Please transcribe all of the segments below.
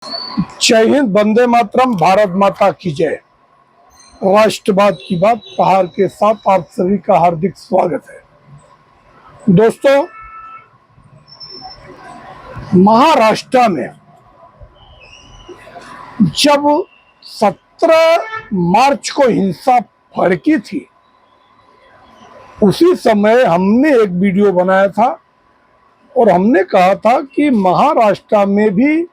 जय हिंद, वंदे मातरम, भारत माता की जय। राष्ट्रवाद की बात पहाड़ के साथ आप सभी का हार्दिक स्वागत है। दोस्तों, महाराष्ट्र में जब 17 मार्च को हिंसा भड़की थी, उसी समय हमने एक वीडियो बनाया था और हमने कहा था कि महाराष्ट्र में भी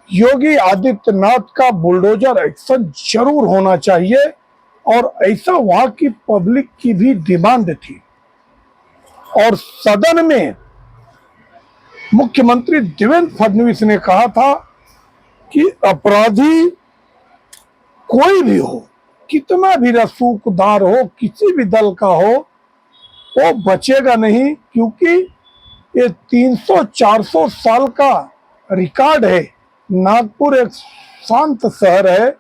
योगी आदित्यनाथ का बुलडोजर एक्शन जरूर होना चाहिए और ऐसा वहां की पब्लिक की भी डिमांड थी। और सदन में मुख्यमंत्री देवेंद्र फडणवीस ने कहा था कि अपराधी कोई भी हो, कितना भी रसूखदार हो, किसी भी दल का हो, वो बचेगा नहीं, क्योंकि ये 300-400 साल का रिकॉर्ड है। नागपुर एक शांत शहर है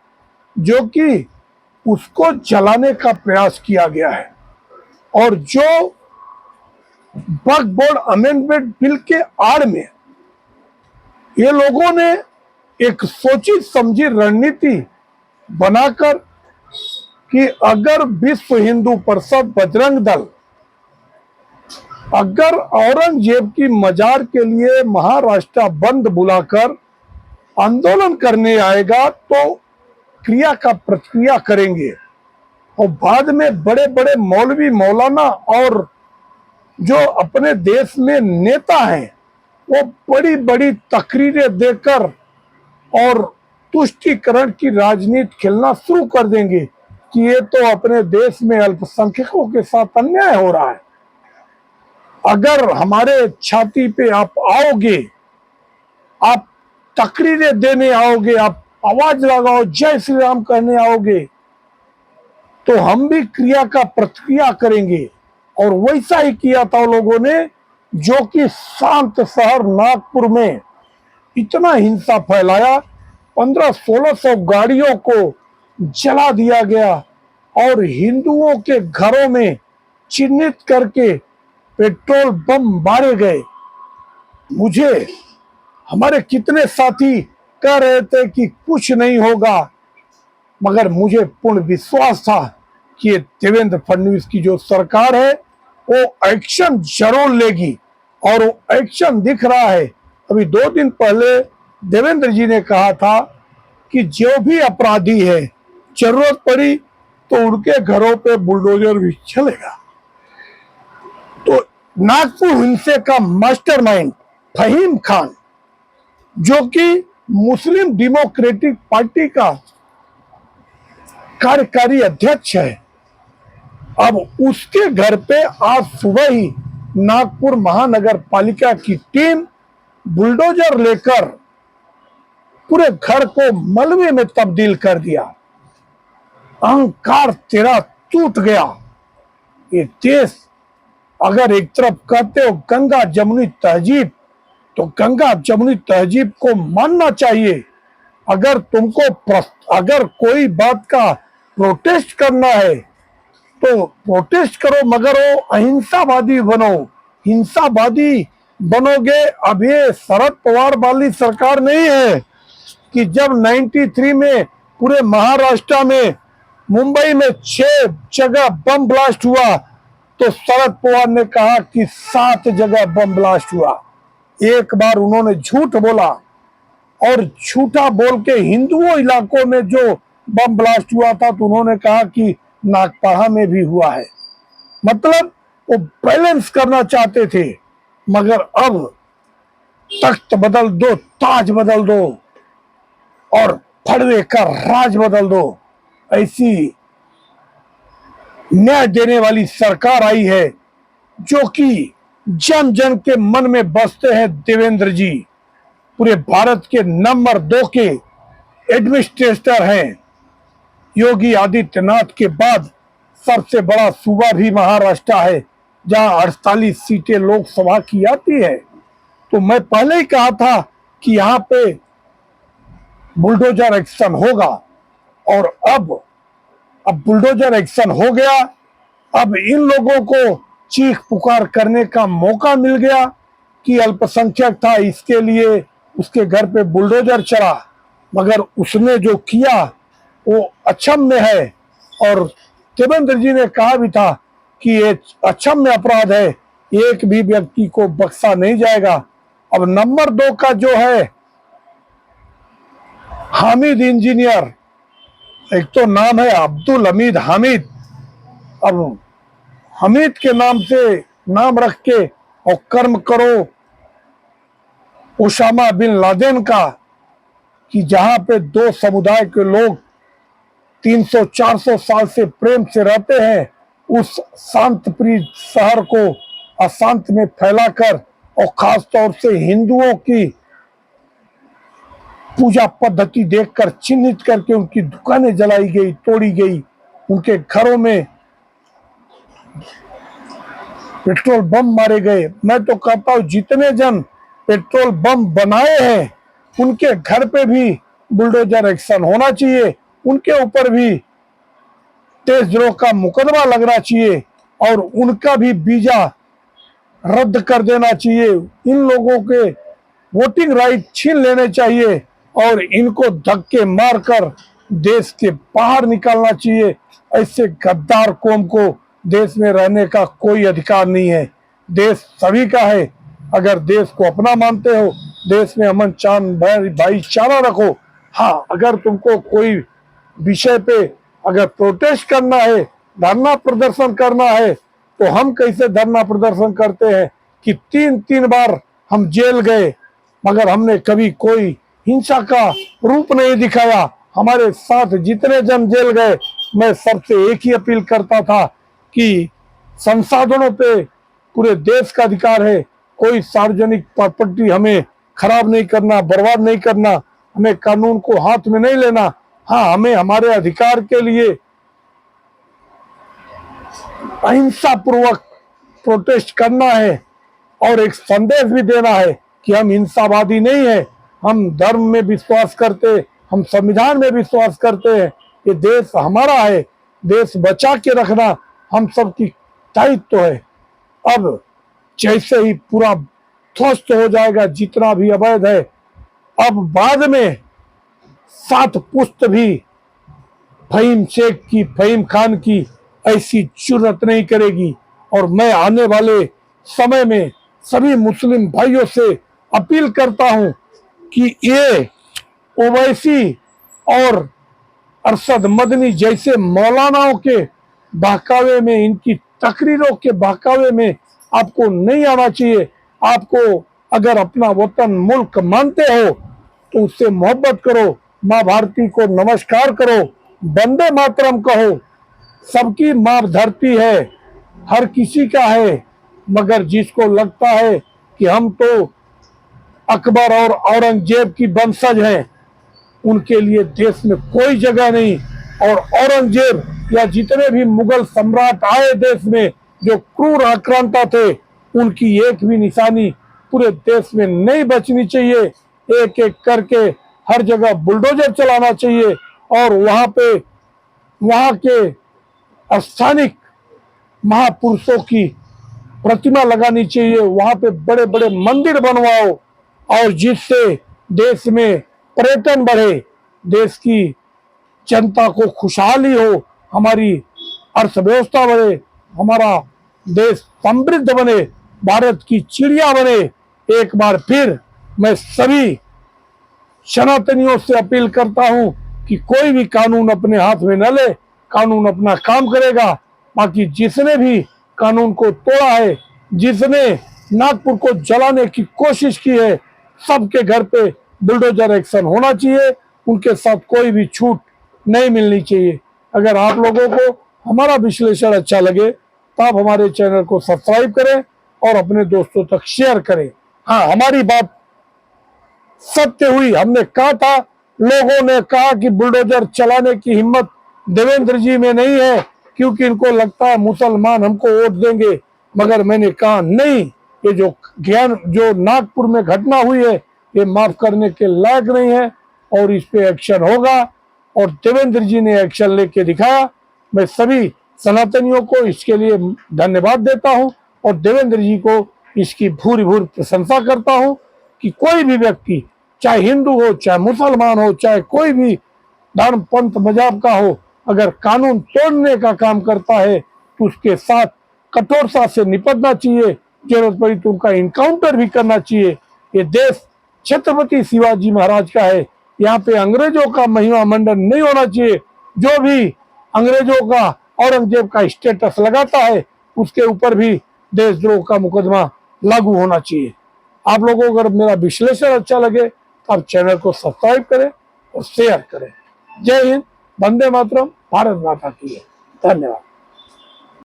जो कि उसको जलाने का प्रयास किया गया है। और जो वक्फ बोर्ड अमेंडमेंट बिल के आड़ में ये लोगों ने एक सोची समझी रणनीति बनाकर कि अगर विश्व हिंदू परिषद, बजरंग दल अगर औरंगजेब की मजार के लिए महाराष्ट्र बंद बुलाकर आंदोलन करने आएगा तो क्रिया का प्रतिक्रिया करेंगे। और बाद में बड़े बड़े मौलवी, मौलाना और जो अपने देश में नेता हैं, वो बड़ी बड़ी तकरीरें देकर और तुष्टीकरण की राजनीति खेलना शुरू कर देंगे कि ये तो अपने देश में अल्पसंख्यकों के साथ अन्याय हो रहा है। अगर हमारे छाती पे आप आओगे, आप तकरीरें देने आओगे, आप आवाज लगाओ, जय श्री राम कहने आओगे, तो हम भी क्रिया का प्रतिक्रिया करेंगे। और वैसा ही किया था लोगों ने, जो कि शांत शहर नागपुर में इतना हिंसा फैलाया, 1500-1600 गाड़ियों को जला दिया गया और हिंदुओं के घरों में चिन्हित करके पेट्रोल बम मारे गए। मुझे हमारे कितने साथी कह रहे थे कि कुछ नहीं होगा, मगर मुझे पूर्ण विश्वास था कि देवेंद्र फडणवीस की जो सरकार है वो एक्शन जरूर लेगी और वो एक्शन दिख रहा है। अभी 2 दिन पहले देवेंद्र जी ने कहा था कि जो भी अपराधी है, जरूरत पड़ी तो उनके घरों पे बुलडोजर भी चलेगा। तो नागपुर हिंसे का मास्टरमाइंड फहीम खान, जो कि मुस्लिम डेमोक्रेटिक पार्टी का कार्यकारी अध्यक्ष है, अब उसके घर पे आज सुबह ही नागपुर महानगर पालिका की टीम बुलडोजर लेकर पूरे घर को मलबे में तब्दील कर दिया। अहंकार तेरा टूट गया। ये देश अगर एक तरफ कहते हो गंगा जमुनी तहजीब, तो गंगा जमुनी तहजीब को मानना चाहिए। अगर तुमको अगर कोई बात का प्रोटेस्ट करना है तो प्रोटेस्ट करो, मगर वो अहिंसावादी बनो। हिंसावादी बनोगे, अब ये शरद पवार वाली सरकार नहीं है कि जब 93 में पूरे महाराष्ट्र में, मुंबई में 6 जगह बम ब्लास्ट हुआ तो शरद पवार ने कहा कि 7 जगह बम ब्लास्ट हुआ। एक बार उन्होंने झूठ बोला और झूठा बोल के हिंदुओं इलाकों में जो बम ब्लास्ट हुआ था तो उन्होंने कहा कि नागपाड़ा में भी हुआ है। मतलब वो बैलेंस करना चाहते थे, मगर अब तख्त बदल दो, ताज बदल दो और फड़वे का राज बदल दो, ऐसी न्याय देने वाली सरकार आई है जो कि जन जन के मन में बसते हैं। देवेंद्र जी पूरे भारत के नंबर 2 के एडमिनिस्ट्रेटर हैं। योगी आदित्यनाथ के बाद सबसे बड़ा सूबा भी महाराष्ट्र है, जहां 48 सीटें लोकसभा की आती है। तो मैं पहले ही कहा था कि यहाँ पे बुलडोजर एक्शन होगा और अब बुलडोजर एक्शन हो गया। अब इन लोगों को चीख पुकार करने का मौका मिल गया कि अल्पसंख्यक था, इसके लिए उसके घर पे बुलडोजर चला, मगर उसने जो किया वो अक्षम्य है। और देवेंद्र जी ने कहा भी था कि ये अक्षम्य अपराध है, एक भी व्यक्ति को बख्शा नहीं जाएगा। अब नंबर 2 का जो है हामिद इंजीनियर, एक तो नाम है अब्दुल हमीद हामिद, अब हमीद के नाम से नाम रख के और कर्म करो उसामा बिन लादेन का, कि जहां पे 2 समुदाय के लोग 300-400 साल से प्रेम से रहते हैं, उस शांतप्रिय शहर को अशांत में फैलाकर और खास तौर से हिंदुओं की पूजा पद्धति देखकर चिन्हित करके उनकी दुकानें जलाई गई, तोड़ी गई, उनके घरों में पेट्रोल बम मारे गए। मैं तो कहता हूं जितने जन पेट्रोल बम बनाए हैं उनके घर पे भी बुलडोजर एक्शन होना चाहिए, उनके ऊपर भी देशद्रोह का मुकदमा लगना चाहिए और उनका भी वीजा रद्द कर देना चाहिए। इन लोगों के वोटिंग राइट छीन लेने चाहिए और इनको धक्के मारकर देश के बाहर निकालना चाहिए। ऐसे गद्दार कौम को देश में रहने का कोई अधिकार नहीं है। देश सभी का है। अगर देश को अपना मानते हो, देश में अमन चान भाईचारा रखो। हाँ, अगर तुमको कोई विषय पे अगर प्रोटेस्ट करना है, धरना प्रदर्शन करना है, तो हम कैसे धरना प्रदर्शन करते हैं कि 3-3 बार हम जेल गए, मगर हमने कभी कोई हिंसा का रूप नहीं दिखाया। हमारे साथ जितने जन जेल गए, मैं सबसे एक ही अपील करता था कि संसाधनों पे पूरे देश का अधिकार है, कोई सार्वजनिक प्रॉपर्टी हमें खराब नहीं करना, बर्बाद नहीं करना, हमें कानून को हाथ में नहीं लेना। हाँ, हमें हमारे अधिकार के लिए अहिंसा पूर्वक प्रोटेस्ट करना है और एक संदेश भी देना है कि हम हिंसावादी नहीं है, हम धर्म में विश्वास करते, हम संविधान में विश्वास करते हैं। ये देश हमारा है, देश बचा के रखना हम सबकी दायित्व है। अब जैसे ही पूरा ध्वस्त हो जाएगा जितना भी अवैध है, अब बाद में 7 पुश्त भी फहीम शेख की, फहीम खान की ऐसी जुर्रत नहीं करेगी। और मैं आने वाले समय में सभी मुस्लिम भाइयों से अपील करता हूं कि ये ओवैसी और अरशद मदनी जैसे मौलानाओं के बहकावे में, इनकी तकरीरों के बहकावे में आपको नहीं आना चाहिए। आपको अगर अपना वतन मुल्क मानते हो तो उससे मोहब्बत करो, माँ भारती को नमस्कार करो, वंदे मातरम कहो। सबकी माँ धरती है, हर किसी का है, मगर जिसको लगता है कि हम तो अकबर और औरंगजेब की वंशज हैं, उनके लिए देश में कोई जगह नहीं। और औरंगजेब या जितने भी मुगल सम्राट आए देश में जो क्रूर आक्रांता थे, उनकी एक भी निशानी पूरे देश में नहीं बचनी चाहिए। एक एक करके हर जगह बुलडोजर चलाना चाहिए और वहां के स्थानिक महापुरुषों की प्रतिमा लगानी चाहिए, वहां पे बड़े बड़े मंदिर बनवाओ और जिससे देश में पर्यटन बढ़े, देश की जनता को खुशहाली हो, हमारी अर्थव्यवस्था बढ़े, हमारा देश समृद्ध बने, भारत की चिड़िया बने। एक बार फिर मैं सभी सनातनियों से अपील करता हूं कि कोई भी कानून अपने हाथ में न ले, कानून अपना काम करेगा। बाकी जिसने भी कानून को तोड़ा है, जिसने नागपुर को जलाने की कोशिश की है, सबके घर पे बुलडोजर एक्शन होना चाहिए, उनके साथ कोई भी छूट नहीं मिलनी चाहिए। अगर आप लोगों को हमारा विश्लेषण अच्छा लगे तो आप हमारे चैनल को सब्सक्राइब करें और अपने दोस्तों तक शेयर करें। हाँ, हमारी बात सत्य हुई। हमने कहा था, लोगों ने कहा कि बुलडोजर चलाने की हिम्मत देवेंद्र जी में नहीं है क्योंकि इनको लगता है मुसलमान हमको वोट देंगे, मगर मैंने कहा नहीं, ये जो नागपुर में घटना हुई है ये माफ करने के लायक नहीं है और इस पे एक्शन होगा। और देवेंद्र जी ने एक्शन लेके दिखाया। मैं सभी सनातनियों को इसके लिए धन्यवाद देता हूं और देवेंद्र जी को इसकी भूरी भूरी प्रशंसा करता हूं कि कोई भी व्यक्ति चाहे हिंदू हो, चाहे मुसलमान हो, चाहे कोई भी धर्म पंथ मजहब का हो, अगर कानून तोड़ने का काम करता है तो उसके साथ कठोरता से निपटना चाहिए, जरूरत पड़ी तो उनका इनकाउंटर भी करना चाहिए। ये देश छत्रपति शिवाजी महाराज का है, यहाँ पे अंग्रेजों का महिमा मंडन नहीं होना चाहिए। जो भी अंग्रेजों का औरंगजेब का स्टेटस लगाता है उसके ऊपर भी देशद्रोह का मुकदमा लागू होना चाहिए। आप लोगों को अगर मेरा विश्लेषण अच्छा लगे तो आप चैनल को सब्सक्राइब करें और शेयर करें। जय हिंद, वंदे मातरम, भारत माता की जय। धन्यवाद।